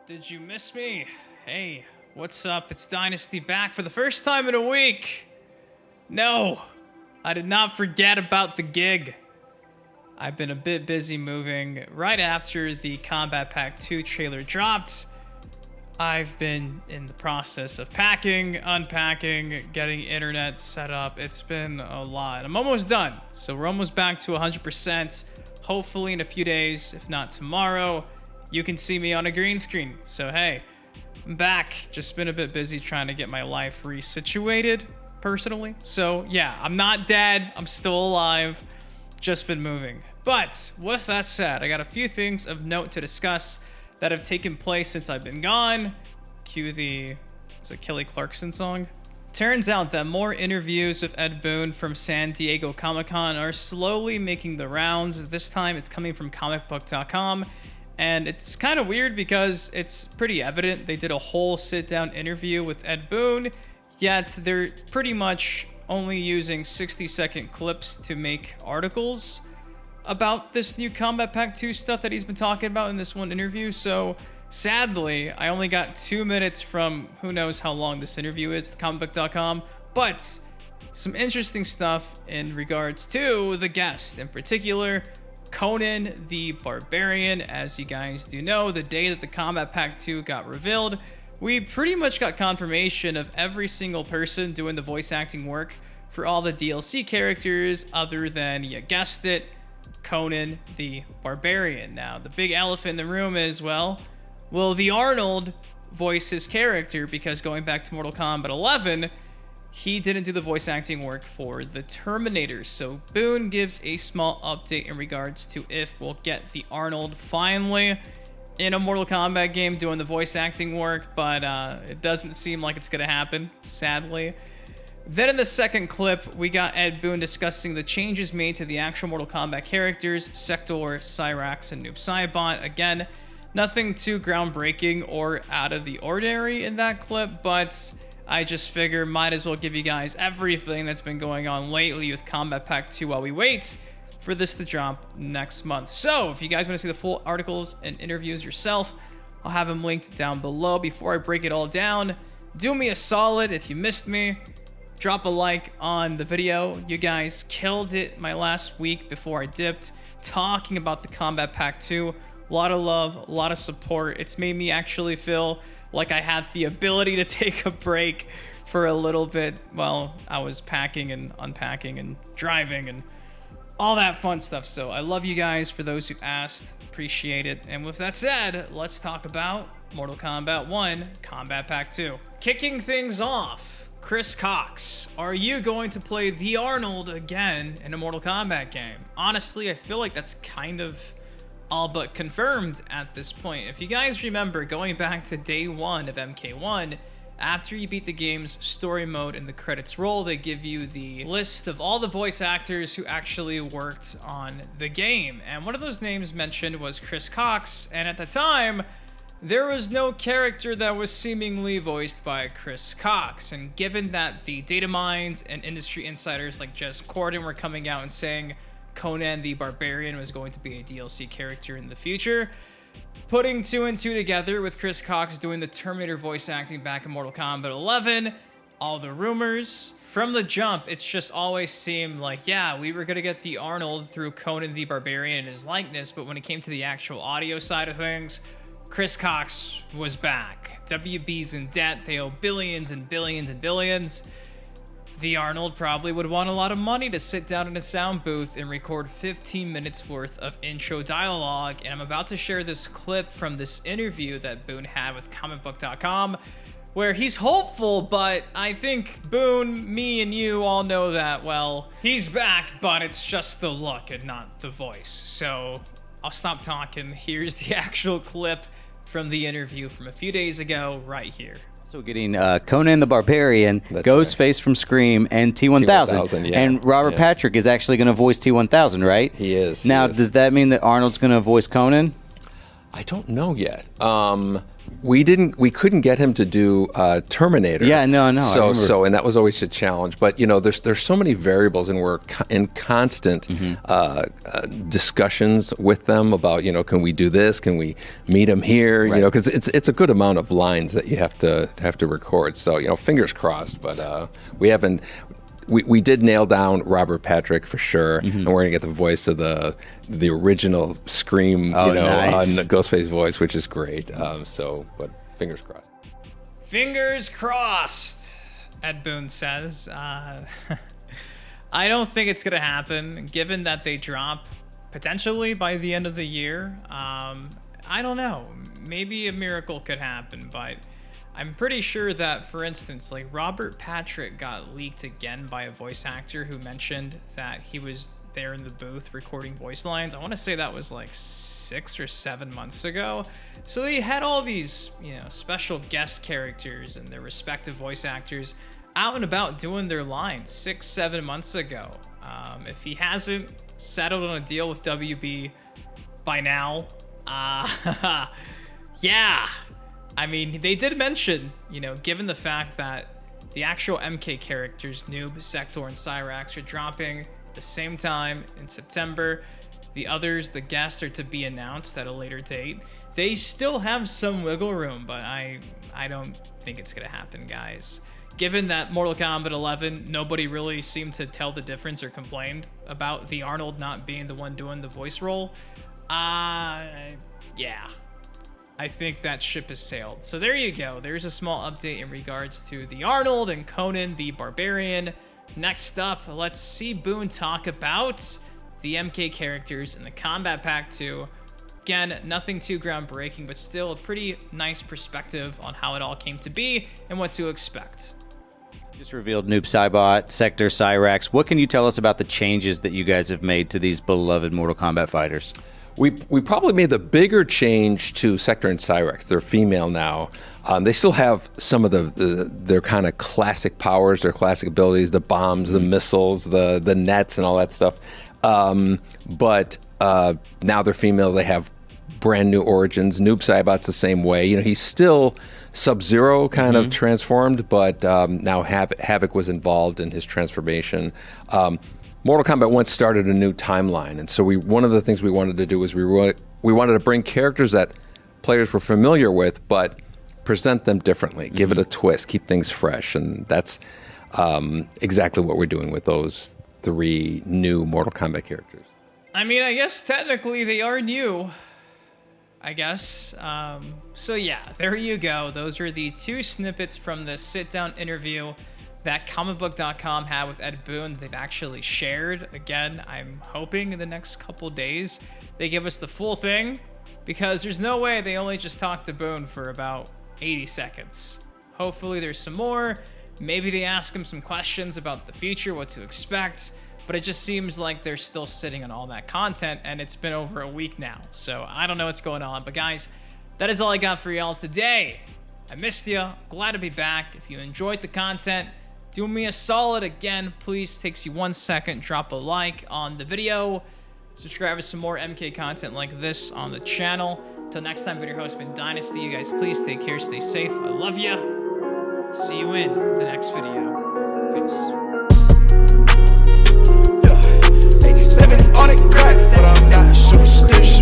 Did you miss me? Hey, what's up? It's Dynasty back for the first time in a week. No, I did not forget about the gig. I've been a bit busy moving. Right after the Combat Pack 2 trailer dropped, I've been in the process of packing, unpacking, getting internet set up. It's been a lot. I'm almost done, so we're almost back to 100%. Hopefully in a few days, if not tomorrow, you can see me on a green screen. So hey, I'm back. Just been a bit busy trying to get my life resituated personally. So yeah, I'm not dead. I'm still alive. Just been moving. But with that said, I got a few things of note to discuss that have taken place since I've been gone. Cue the, is it Kelly Clarkson song? Turns out that more interviews with Ed Boon from San Diego Comic-Con are slowly making the rounds. This time it's coming from comicbook.com. And it's kind of weird because it's pretty evident they did a whole sit-down interview with Ed Boon, yet they're pretty much only using 60-second clips to make articles about this new Combat Pack 2 stuff that he's been talking about in this one interview. So sadly, I only got 2 minutes from who knows how long this interview is with comicbook.com, but some interesting stuff in regards to the guest, in particular Conan the Barbarian. As you guys do know, the day that the Combat Pack 2 got revealed, we pretty much got confirmation of every single person doing the voice acting work for all the DLC characters other than, you guessed it, Conan the Barbarian. Now, the big elephant in the room is, well, will the Arnold voice his character? Because going back to Mortal Kombat 11, he didn't do the voice acting work for the Terminator. So Boon gives a small update in regards to if we'll get the Arnold finally in a Mortal Kombat game doing the voice acting work, but it doesn't seem like it's gonna happen, sadly. Then in the second clip, we got Ed Boon discussing the changes made to the actual Mortal Kombat characters, Sector, Cyrax, and Noob Saibot. Again, nothing too groundbreaking or out of the ordinary in that clip, but I just figure might as well give you guys everything that's been going on lately with Combat Pack 2 while we wait for this to drop next month. So if you guys want to see the full articles and interviews yourself, I'll have them linked down below. Before I break it all down, do me a solid if you missed me. Drop a like on the video. You guys killed it my last week before I dipped, talking about the Combat Pack 2. A lot of love, a lot of support. It's made me actually feel like I had the ability to take a break for a little bit while I was packing and unpacking and driving and all that fun stuff. So I love you guys for those who asked. Appreciate it. And with that said, let's talk about Mortal Kombat 1 Combat Pack 2. Kicking things off, Chris Cox, are you going to play the Arnold again in a Mortal Kombat game? Honestly, I feel like that's kind of all but confirmed at this point. If you guys remember, going back to day one of MK1, after you beat the game's story mode and the credits roll, they give you the list of all the voice actors who actually worked on the game. And one of those names mentioned was Chris Cox, and at the time, there was no character that was seemingly voiced by Chris Cox. And given that the data mines and industry insiders like Jez Corden were coming out and saying Conan the Barbarian was going to be a DLC character in the future, putting 2 and 2 together with Chris Cox doing the Terminator voice acting back in Mortal Kombat 11, all the rumors from the jump, it's just always seemed like, yeah, we were gonna get the Arnold through Conan the Barbarian and his likeness, but when it came to the actual audio side of things, Chris Cox was back. WB's in debt, they owe billions and billions and billions. The Arnold probably would want a lot of money to sit down in a sound booth and record 15 minutes worth of intro dialogue, and I'm about to share this clip from this interview that Boon had with comicbook.com where he's hopeful, but I think Boon, me, and you all know that, well, he's back, but it's just the look and not the voice. So I'll stop talking. Here's the actual clip from the interview from a few days ago right here. So getting Conan the Barbarian, Ghostface from Scream, and T-1000. Yeah. And Robert Patrick is actually going to voice T-1000, right? He is. Now, does that mean that Arnold's going to voice Conan? I don't know yet. We couldn't get him to do Terminator. Yeah, no. So, and that was always a challenge. But there's so many variables, and we're in constant discussions with them about can we do this? Can we meet him here? Right. Because it's a good amount of lines that you have to record. So fingers crossed. But we haven't. We did nail down Robert Patrick for sure, and we're gonna get the voice of the original Scream, nice. on Ghostface voice, which is great. But fingers crossed. Fingers crossed, Ed Boon says. I don't think it's gonna happen, given that they drop potentially by the end of the year. I don't know. Maybe a miracle could happen, but I'm pretty sure that, for instance, like Robert Patrick got leaked again by a voice actor who mentioned that he was there in the booth recording voice lines. I want to say that was like 6 or 7 months ago. So they had all these, special guest characters and their respective voice actors out and about doing their lines 6-7 months ago. If he hasn't settled on a deal with WB by now, yeah. I mean, they did mention, given the fact that the actual MK characters, Noob, Sector, and Cyrax, are dropping at the same time in September. The others, the guests, are to be announced at a later date. They still have some wiggle room, but I don't think it's going to happen, guys. Given that Mortal Kombat 11, nobody really seemed to tell the difference or complained about the Arnold not being the one doing the voice role, yeah. I think that ship has sailed. So there you go. There's a small update in regards to the Arnold and Conan the Barbarian. Next up, let's see Boon talk about the MK characters in the Combat Pack 2. Again, nothing too groundbreaking, but still a pretty nice perspective on how it all came to be and what to expect. Just revealed Noob Saibot, Sector, Cyrax. What can you tell us about the changes that you guys have made to these beloved Mortal Kombat fighters? We probably made the bigger change to Sector and Cyrax. They're female now. They still have some of their kind of classic powers, their classic abilities, the bombs, the missiles, the nets, and all that stuff. But now they're female. They have brand new origins. Noob Saibot's the same way. He's still Sub-Zero kind of transformed, but now Havoc was involved in his transformation. Mortal Kombat once started a new timeline, and so one of the things we wanted to do was we wanted to bring characters that players were familiar with, but present them differently, give it a twist, keep things fresh, and that's exactly what we're doing with those 3 new Mortal Kombat characters. I mean, I guess technically they are new, I guess. So yeah, there you go. Those are the 2 snippets from the sit-down interview that comicbook.com had with Ed Boon. They've actually shared. Again, I'm hoping in the next couple days they give us the full thing, because there's no way they only just talked to Boon for about 80 seconds. Hopefully there's some more. Maybe they ask him some questions about the future, what to expect, but it just seems like they're still sitting on all that content, and it's been over a week now. So I don't know what's going on, but guys, that is all I got for y'all today. I missed you. Glad to be back. If you enjoyed the content, do me a solid again, please. Takes you 1 second. Drop a like on the video. Subscribe to some more MK content like this on the channel. Till next time, been your host, been Dynasty. You guys, please take care, stay safe. I love you. See you in the next video. Peace. Yeah, 87 on it crack, but I'm not superstitious.